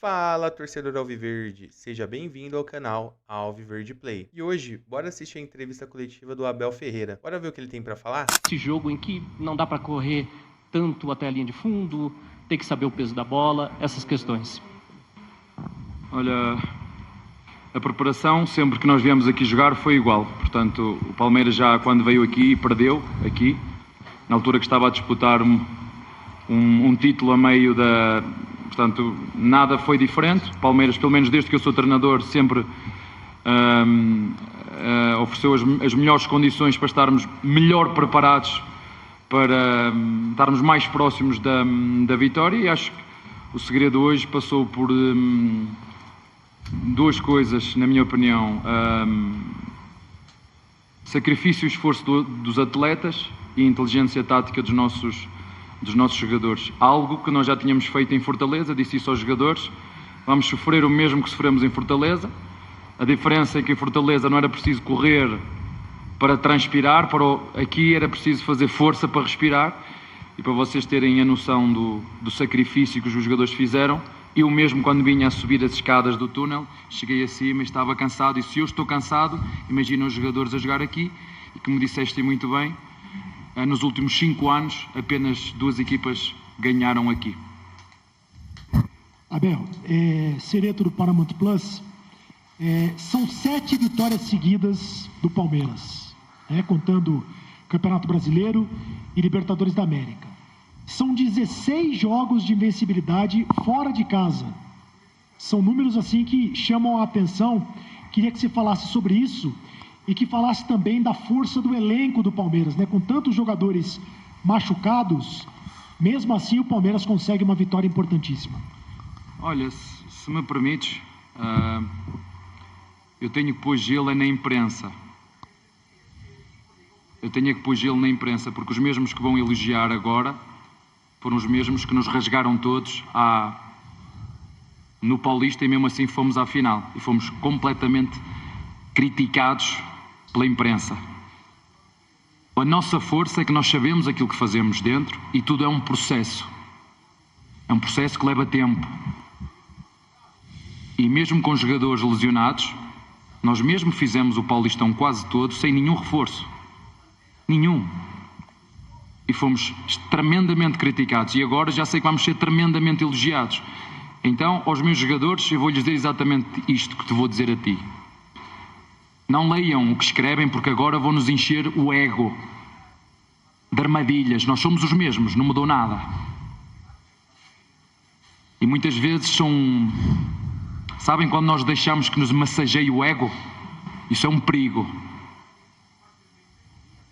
Fala, torcedor Alviverde! Seja bem-vindo ao canal Alviverde Play. E hoje, bora assistir a entrevista coletiva do Abel Ferreira. Bora ver o que ele tem pra falar? Esse jogo em que não dá pra correr tanto até a linha de fundo, tem que saber o peso da bola, essas questões. Olha, a preparação, sempre que nós viemos aqui jogar, foi igual. Portanto, o Palmeiras já quando veio aqui, perdeu aqui, na altura que estava a disputar um título a meio da... Portanto, nada foi diferente. O Palmeiras, pelo menos desde que eu sou treinador, sempre ofereceu as melhores condições para estarmos melhor preparados, para estarmos mais próximos da vitória, e acho que o segredo hoje passou por duas coisas, na minha opinião: sacrifício e esforço dos atletas e inteligência tática dos nossos jogadores. Algo que nós já tínhamos feito em Fortaleza. Disse isso aos jogadores: vamos sofrer o mesmo que sofremos em Fortaleza. A diferença é que em Fortaleza não era preciso correr para transpirar, aqui era preciso fazer força para respirar. E para vocês terem a noção do sacrifício que os jogadores fizeram, eu mesmo, quando vinha a subir as escadas do túnel, cheguei acima e estava cansado. E se eu estou cansado, imagina os jogadores a jogar aqui. E como disseste muito bem, nos últimos 5 anos, apenas 2 equipas ganharam aqui. Abel, Sereto do Paramount Plus, são 7 vitórias seguidas do Palmeiras, contando Campeonato Brasileiro e Libertadores da América. São 16 jogos de invencibilidade fora de casa. São números assim que chamam a atenção. Queria que você falasse sobre isso e que falasse também da força do elenco do Palmeiras, com tantos jogadores machucados. Mesmo assim, o Palmeiras consegue uma vitória importantíssima. Olha, se me permites, eu tenho que pôr gelo na imprensa. Porque os mesmos que vão elogiar agora foram os mesmos que nos rasgaram todos no Paulista, e mesmo assim fomos à final. E fomos completamente criticados pela imprensa. A nossa força é que nós sabemos aquilo que fazemos dentro, e tudo é um processo. É um processo que leva tempo. E mesmo com jogadores lesionados, nós mesmo fizemos o Paulistão quase todo sem nenhum reforço. Nenhum. E fomos tremendamente criticados. E agora já sei que vamos ser tremendamente elogiados. Então, aos meus jogadores, eu vou-lhes dizer exatamente isto que te vou dizer a ti. Não leiam o que escrevem, porque agora vão-nos encher o ego de armadilhas. Nós somos os mesmos, não mudou nada. E muitas vezes sabem quando nós deixamos que nos massageie o ego? Isso é um perigo.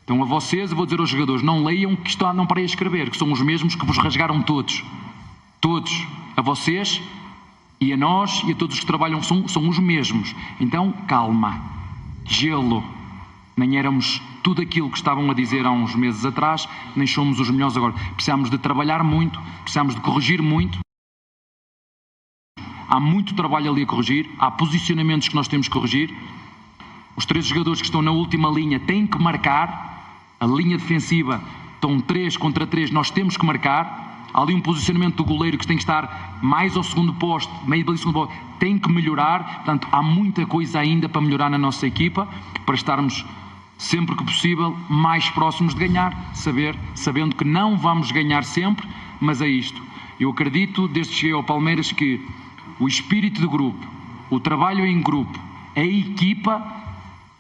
Então a vocês, eu vou dizer aos jogadores: não leiam que isto não parei a escrever, que são os mesmos que vos rasgaram todos. Todos. A vocês e a nós e a todos os que trabalham são os mesmos. Então, calma. Gelo. Nem éramos tudo aquilo que estavam a dizer há uns meses atrás, nem somos os melhores agora. Precisamos de trabalhar muito, precisamos de corrigir muito. Há muito trabalho ali a corrigir, há posicionamentos que nós temos que corrigir. Os 13 jogadores que estão na última linha têm que marcar. A linha defensiva estão 3 contra 3, nós temos que marcar. Há ali um posicionamento do goleiro que tem que estar mais ao segundo posto, meio baliza segundo posto, tem que melhorar. Portanto, há muita coisa ainda para melhorar na nossa equipa, para estarmos sempre que possível mais próximos de ganhar, sabendo que não vamos ganhar sempre, mas é isto. Eu acredito, desde que cheguei ao Palmeiras, que o espírito de grupo, o trabalho em grupo, a equipa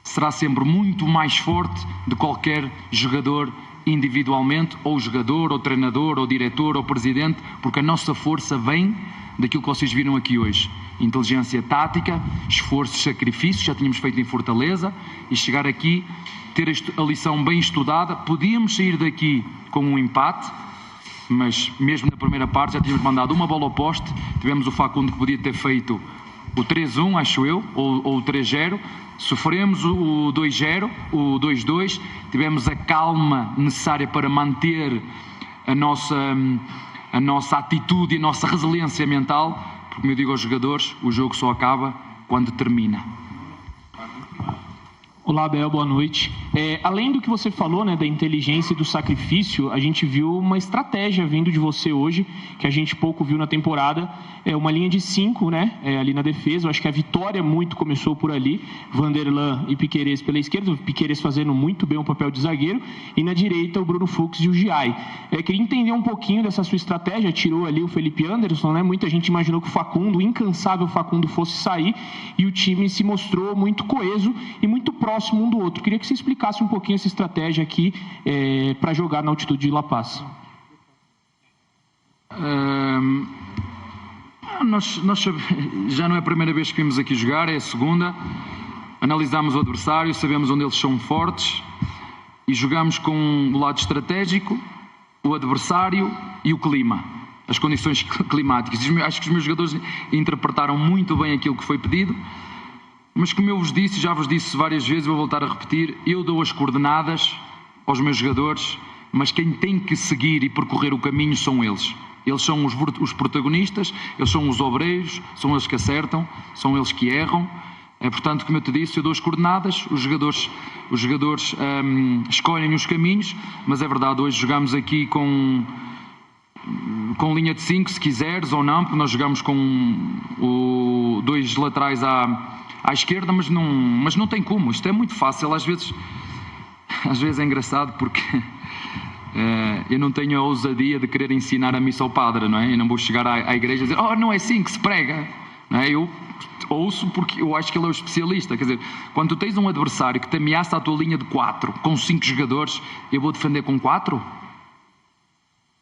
será sempre muito mais forte de qualquer jogador individualmente, ou jogador, ou treinador, ou diretor, ou presidente, porque a nossa força vem daquilo que vocês viram aqui hoje: inteligência tática, esforço, sacrifício. Já tínhamos feito em Fortaleza, e chegar aqui, ter a lição bem estudada. Podíamos sair daqui com um empate, mas mesmo na primeira parte já tínhamos mandado uma bola ao poste. Tivemos o Facundo que podia ter feito o 3-1, acho eu, ou o 3-0. Sofremos o 2-0, o 2-2. Tivemos a calma necessária para manter a nossa atitude e a nossa resiliência mental, porque, como eu digo aos jogadores, o jogo só acaba quando termina. Olá, Abel, boa noite. Além do que você falou, né, da inteligência e do sacrifício, a gente viu uma estratégia vindo de você hoje, que a gente pouco viu na temporada, uma linha de 5, né, ali na defesa. Eu acho que a vitória muito começou por ali, Vanderlan e Piquerez pela esquerda, o Piquerez fazendo muito bem o papel de zagueiro, e na direita o Bruno Fux e o Giai. Queria entender um pouquinho dessa sua estratégia, tirou ali o Felipe Anderson, né, muita gente imaginou que o Facundo, o incansável Facundo, fosse sair, e o time se mostrou muito coeso e muito próximo um do outro. Queria que você explicasse um pouquinho essa estratégia aqui para jogar na altitude de La Paz. Nós já não é a primeira vez que vimos aqui jogar, é a segunda. Analisamos o adversário, sabemos onde eles são fortes e jogamos com o lado estratégico, o adversário e o clima, as condições climáticas. Acho que os meus jogadores interpretaram muito bem aquilo que foi pedido, mas como eu vos disse, já vos disse várias vezes, vou voltar a repetir, eu dou as coordenadas aos meus jogadores, mas quem tem que seguir e percorrer o caminho são eles. Eles são os protagonistas, eles são os obreiros, são eles que acertam, são eles que erram. Portanto, como eu te disse, eu dou as coordenadas, os jogadores escolhem os caminhos, mas é verdade, hoje jogamos aqui com linha de 5, se quiseres ou não, porque nós jogamos com dois laterais à esquerda, mas não tem como, isto é muito fácil, às vezes é engraçado porque eu não tenho a ousadia de querer ensinar a missa ao padre, não é? Eu não vou chegar à igreja e dizer, não é assim que se prega, não é? Eu ouço porque eu acho que ele é o especialista, quer dizer, quando tu tens um adversário que te ameaça a tua linha de 4 com 5 jogadores, eu vou defender com 4?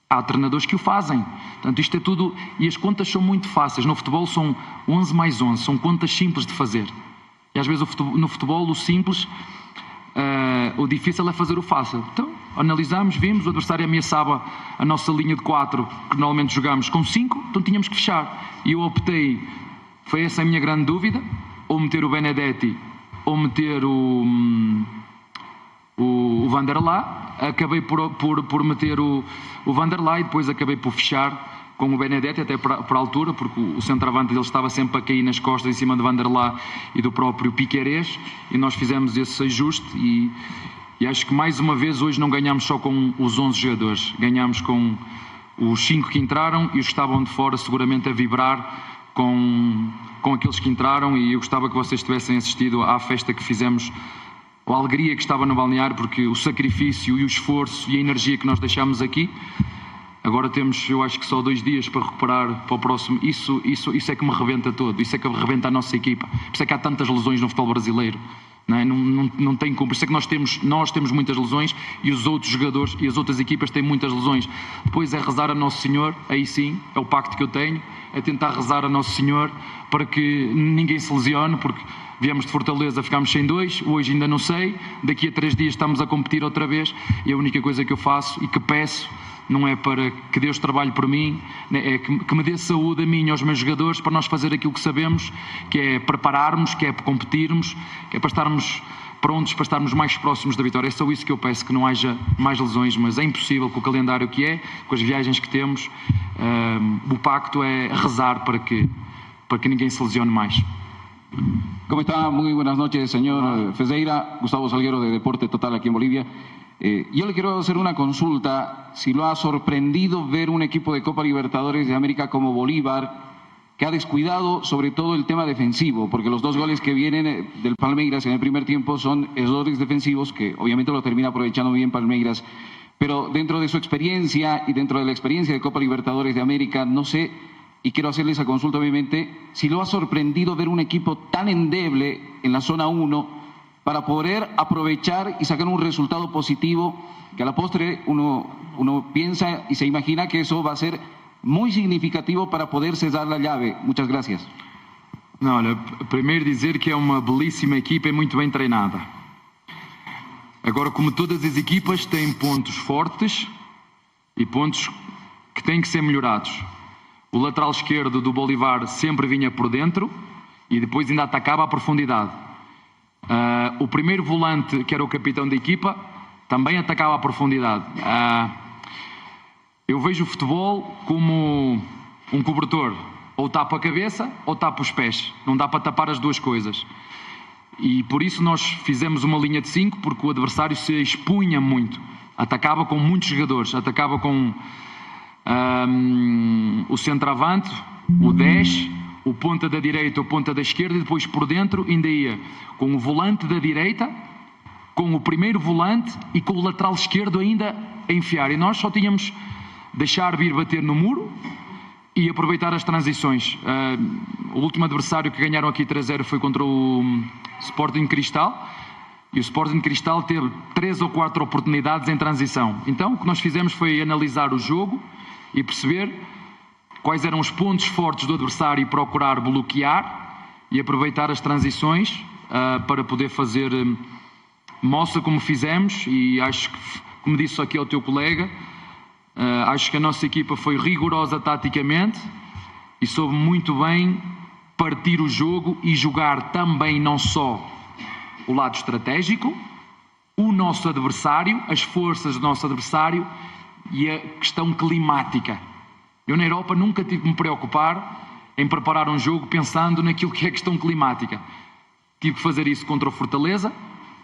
Há treinadores que o fazem. Portanto, isto é tudo, e as contas são muito fáceis. No futebol são 11 mais 11, são contas simples de fazer. E às vezes no futebol o simples, o difícil é fazer o fácil. Então, analisamos, vimos, o adversário ameaçava a nossa linha de 4, que normalmente jogamos com 5, então tínhamos que fechar. E eu optei, foi essa a minha grande dúvida, ou meter o Benedetti, ou meter o Vanderlá. Acabei por meter o Vanderlá e depois acabei por fechar com o Benedetti, até para a altura, porque o centroavante dele estava sempre a cair nas costas em cima de Vanderlá e do próprio Piquerez, e nós fizemos esse ajuste e acho que mais uma vez hoje não ganhámos só com os 11 jogadores, ganhámos com os 5 que entraram e os que estavam de fora seguramente a vibrar com aqueles que entraram, e eu gostava que vocês tivessem assistido à festa que fizemos, a alegria que estava no balneário, porque o sacrifício e o esforço e a energia que nós deixámos aqui. Agora temos, eu acho que só 2 dias para recuperar para o próximo. Isso é que me rebenta todo, isso é que rebenta a nossa equipa. Por isso é que há tantas lesões no futebol brasileiro. Não é? Não tem como. Por isso é que nós temos muitas lesões e os outros jogadores e as outras equipas têm muitas lesões. Depois é rezar a Nosso Senhor, aí sim, é o pacto que eu tenho, é tentar rezar a Nosso Senhor para que ninguém se lesione, porque viemos de Fortaleza, ficámos sem 2, hoje ainda não sei, daqui a 3 dias estamos a competir outra vez, e a única coisa que eu faço e que peço, não é para que Deus trabalhe por mim, é que me dê saúde a mim e aos meus jogadores para nós fazer aquilo que sabemos, que é prepararmos, que é competirmos, que é para estarmos prontos, para estarmos mais próximos da vitória. É só isso que eu peço, que não haja mais lesões, mas é impossível com o calendário que é, com as viagens que temos. O pacto é rezar para que ninguém se lesione mais. ¿Cómo está? Muy buenas noches, señor Ferreira. Gustavo Salguero, de Deporte Total, aquí en Bolivia. Yo le quiero hacer una consulta. Si lo ha sorprendido ver un equipo de Copa Libertadores de América como Bolívar, que ha descuidado sobre todo el tema defensivo, porque los 2 goles que vienen del Palmeiras en el primer tiempo son errores defensivos, que obviamente lo termina aprovechando bien Palmeiras. Pero dentro de su experiencia y dentro de la experiencia de Copa Libertadores de América, no sé, y quiero hacerle esa consulta obviamente, si lo ha sorprendido ver un equipo tan endeble en la zona 1 para poder aprovechar y sacar un resultado positivo, que a la postre uno piensa y se imagina que eso va a ser muy significativo para poder cesar la llave. Muchas gracias. Não, olha, primeiro dizer que é uma belíssima equipa e muito bem treinada. Agora, como todas as equipas, têm pontos fortes e pontos que têm que ser melhorados. O lateral esquerdo do Bolívar sempre vinha por dentro e depois ainda atacava à profundidade. O primeiro volante, que era o capitão da equipa, também atacava à profundidade. Eu vejo o futebol como um cobertor. Ou tapa a cabeça ou tapa os pés. Não dá para tapar as duas coisas. E por isso nós fizemos uma linha de 5, porque o adversário se expunha muito. Atacava com muitos jogadores, atacava com o centroavante, o 10, o ponta da direita, o ponta da esquerda, e depois por dentro ainda ia com o volante da direita, com o primeiro volante e com o lateral esquerdo ainda a enfiar. E nós só tínhamos deixar vir bater no muro e aproveitar as transições. O último adversário que ganharam aqui 3-0 foi contra o Sporting Cristal, e o Sporting Cristal teve 3 ou 4 oportunidades em transição. Então o que nós fizemos foi analisar o jogo e perceber quais eram os pontos fortes do adversário e procurar bloquear e aproveitar as transições para poder fazer moça como fizemos. E acho que, como disse aqui ao teu colega, acho que a nossa equipa foi rigorosa taticamente e soube muito bem partir o jogo e jogar também não só o lado estratégico, o nosso adversário, as forças do nosso adversário e a questão climática. Eu na Europa nunca tive que me preocupar em preparar um jogo pensando naquilo que é a questão climática. Tive que fazer isso contra o Fortaleza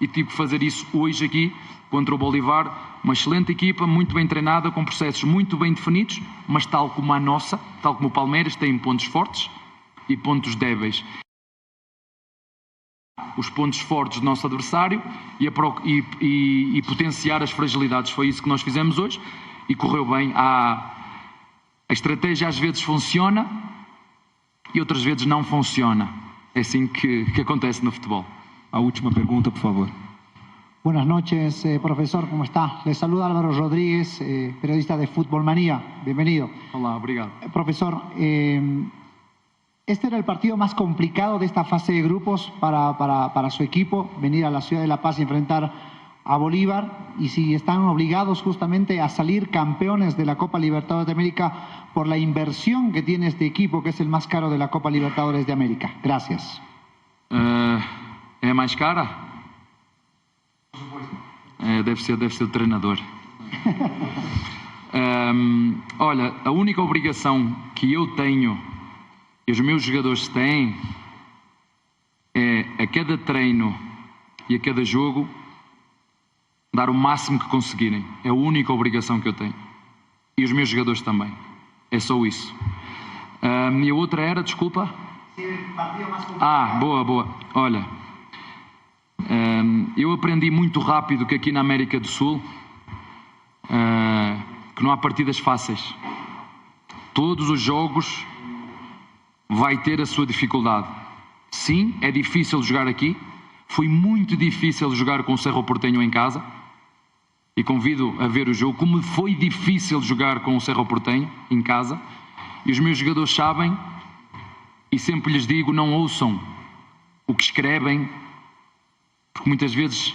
e tive que fazer isso hoje aqui contra o Bolívar. Uma excelente equipa, muito bem treinada, com processos muito bem definidos, mas tal como a nossa, tal como o Palmeiras, tem pontos fortes e pontos débeis. Os pontos fortes do nosso adversário e potenciar as fragilidades. Foi isso que nós fizemos hoje e correu bem. A estratégia às vezes funciona e outras vezes não funciona. É assim que acontece no futebol. A última pergunta, por favor. Buenas noches, profesor, ¿cómo está? Le saluda Álvaro Rodríguez, periodista de Fútbol Manía. Bienvenido. Olá, obrigado. Profesor, este era el partido más complicado de esta fase de grupos para su equipo, venir a la ciudad de La Paz y enfrentar a Bolívar, y si están obligados justamente a salir campeones de la Copa Libertadores de América por la inversión que tiene este equipo, que es el más caro de la Copa Libertadores de América. Gracias. É mais cara? Deve ser o treinador. Olha, a única obrigação que eu tenho e os meus jogadores têm é a cada treino e a cada jogo dar o máximo que conseguirem. É a única obrigação que eu tenho. E os meus jogadores também. É só isso. E a outra era, desculpa? Boa. Olha, eu aprendi muito rápido que aqui na América do Sul que não há partidas fáceis. Todos os jogos vai ter a sua dificuldade. Sim, é difícil jogar aqui. Foi muito difícil jogar com o Cerro Porteño em casa. E convido a ver o jogo, como foi difícil jogar com o Cerro Porteño em casa. E os meus jogadores sabem, e sempre lhes digo, não ouçam o que escrevem, porque muitas vezes,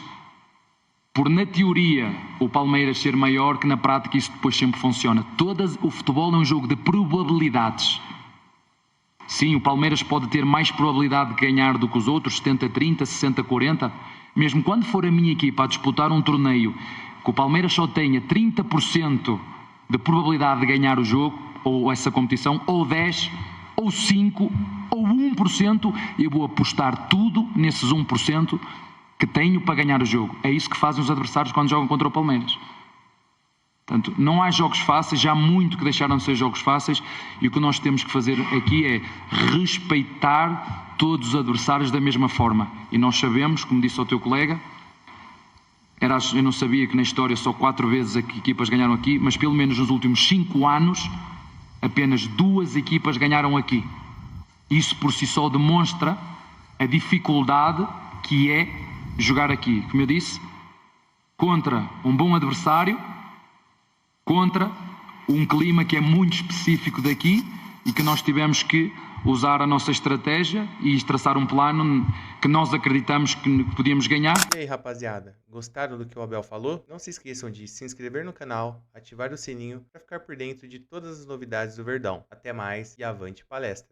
por na teoria, o Palmeiras ser maior, que na prática isso depois sempre funciona. O futebol é um jogo de probabilidades. Sim, o Palmeiras pode ter mais probabilidade de ganhar do que os outros, 70-30, 60-40. Mesmo quando for a minha equipa a disputar um torneio, que o Palmeiras só tenha 30% de probabilidade de ganhar o jogo, ou essa competição, ou 10%, ou 5%, ou 1%, eu vou apostar tudo nesses 1% que tenho para ganhar o jogo. É isso que fazem os adversários quando jogam contra o Palmeiras. Portanto, não há jogos fáceis, já há muito que deixaram de ser jogos fáceis, e o que nós temos que fazer aqui é respeitar todos os adversários da mesma forma. E nós sabemos, como disse ao teu colega, eu não sabia que na história só 4 vezes que equipas ganharam aqui, mas pelo menos nos últimos 5 anos apenas 2 equipas ganharam aqui. Isso por si só demonstra a dificuldade que é jogar aqui, como eu disse, contra um bom adversário, contra um clima que é muito específico daqui e que nós tivemos que usar a nossa estratégia e traçar um plano que nós acreditamos que podíamos ganhar. E aí, rapaziada, gostaram do que o Abel falou? Não se esqueçam de se inscrever no canal, ativar o sininho para ficar por dentro de todas as novidades do Verdão. Até mais e avante palestra!